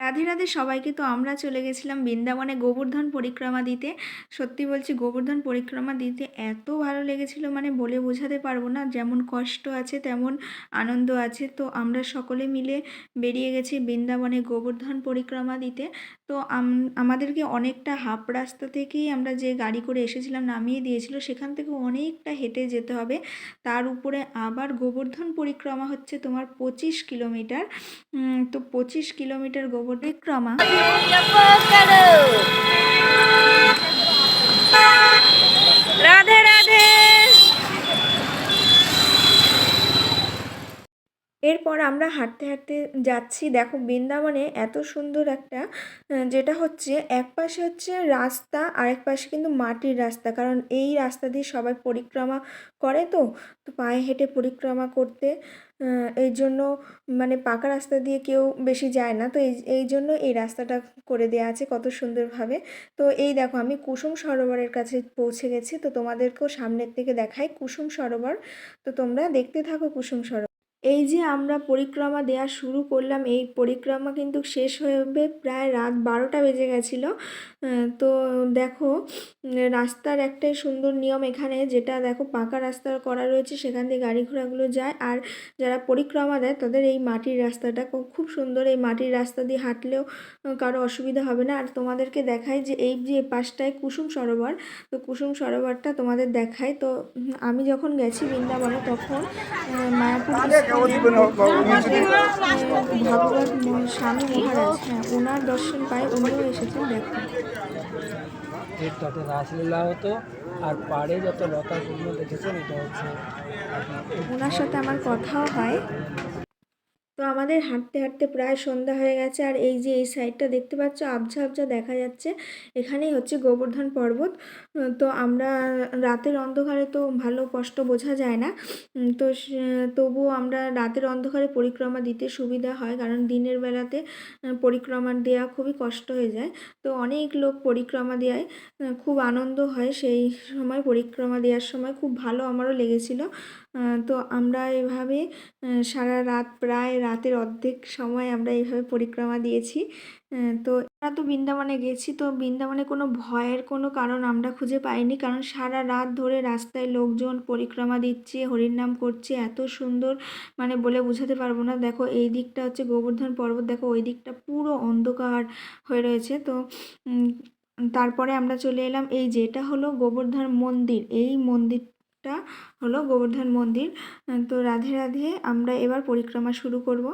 রাধে রাধে সবাইকে। তো আমরা চলে গেছিলাম বৃন্দাবনে গোবর্ধন পরিক্রমা দিতে। সত্যি বলছি, গোবর্ধন পরিক্রমা দিতে এত ভালো লেগেছিল, মানে বলে বোঝাতে পারবো না। যেমন কষ্ট আছে তেমন আনন্দ আছে। তো আমরা সকলে মিলে বেরিয়ে গেছি বৃন্দাবনে গোবর্ধন পরিক্রমা দিতে। তো আমাদেরকে অনেকটা হাফ রাস্তা থেকেই আমরা যে গাড়ি করে এসেছিলাম নামিয়ে দিয়েছিল, সেখান থেকে অনেকটা হেঁটে যেতে হবে। তার উপরে আবার গোবর্ধন পরিক্রমা হচ্ছে তোমার 25 কিলোমিটার। তো 25 কিলোমিটার পরিক্রমা। রাধে রাধে। এরপর আমরা হাঁটতে হাঁটতে যাচ্ছি। দেখো, বৃন্দাবনে এত সুন্দর একটা যেটা হচ্ছে, এক পাশে হচ্ছে রাস্তা আর এক পাশে কিন্তু মাটির রাস্তা, কারণ এই রাস্তা দিয়ে সবাই পরিক্রমা করে। তো তো পায়ে হেঁটে পরিক্রমা করতে এই জন্য মানে পাকা রাস্তা দিয়ে কেউ বেশি যায় না। তো এই জন্য এই রাস্তাটা করে দেওয়া আছে কত সুন্দরভাবে। তো এই দেখো, আমি কুসুম সরোবরের কাছে পৌঁছে গেছি। তো তোমাদেরকেও সামনের থেকে দেখাই কুসুম সরোবর। তো তোমরা দেখতে থাকো কুসুম সরোবর। এই যে আমরা পরিক্রমা দেওয়া শুরু করলাম, এই পরিক্রমা কিন্তু শেষ হবে প্রায় রাত 12টা বেজে গেছিলো। তো দেখো, রাস্তার একটাই সুন্দর নিয়ম এখানে, যেটা দেখো পাকা রাস্তা করা রয়েছে, সেখান দিয়ে গাড়ি ঘোড়াগুলো যায়। আর যারা পরিক্রমা দেয় তাদের এই মাটির রাস্তাটা খুব সুন্দর। এই মাটির রাস্তা দিয়ে হাঁটলেও কারো অসুবিধা হবে না। আর তোমাদেরকে দেখাই যে এই যে পাশটায় কুসুম সরোবর, তো কুসুম সরোবরটা তোমাদের দেখাই। তো আমি যখন গেছি বৃন্দাবনে, তখন মায়াপুর ভগবত স্বামী মহারাজ, হ্যাঁ, ওনার দর্শন পাই, উনিও এসেছেন। দেখো, এর তটে রাসলীলা হতো, আর পাড়ে যত লতাগুলো দেখেছেন এটা হচ্ছে ওনার সাথে আমার কথাও হয়। তো আমাদের হাঁটতে হাঁটতে প্রায় সন্ধ্যা হয়ে গেছে। আর এই যে এই সাইডটা দেখতে পাচ্ছ, আবঝা আবঝা দেখা যাচ্ছে, এখানেই হচ্ছে গোবর্ধন পর্বত। তো আমরা রাতের অন্ধকারে তো ভালো স্পষ্ট বোঝা যায় না। তো তবুও আমরা রাতের অন্ধকারে পরিক্রমা দিতে সুবিধা হয়, কারণ দিনের বেলাতে পরিক্রমা দেওয়া খুবই কষ্ট হয়ে যায়। তো অনেক লোক পরিক্রমা দেয়, খুব আনন্দ হয় সেই সময়। পরিক্রমা দেওয়ার সময় খুব ভালো আমারও লেগেছিল। তো আমরা এভাবে সারা রাত, প্রায় রাতের অর্ধেক সময় আমরা এইভাবে পরিক্রমা দিয়েছি। তো আমরা তো বৃন্দাবনে গেছি, তো বৃন্দাবনে কোনো ভয়ের কোনো কারণ আমরা খুঁজে পাইনি, কারণ সারা রাত ধরে রাস্তায় লোকজন পরিক্রমা দিচ্ছে, হরিনাম করছে, এত সুন্দর, মানে বলে বোঝাতে পারবো না। দেখো, এই দিকটা হচ্ছে গোবর্ধন পর্বত, দেখো ওই দিকটা পুরো অন্ধকার হয়ে রয়েছে। তো তারপরে আমরা চলে এলাম, এই যে এটা হলো গোবর্ধন মন্দির, এই মন্দিরটা হলো গোবর্ধন মন্দির। তো রাধে রাধে, আমরা এবার পরিক্রমা শুরু করব।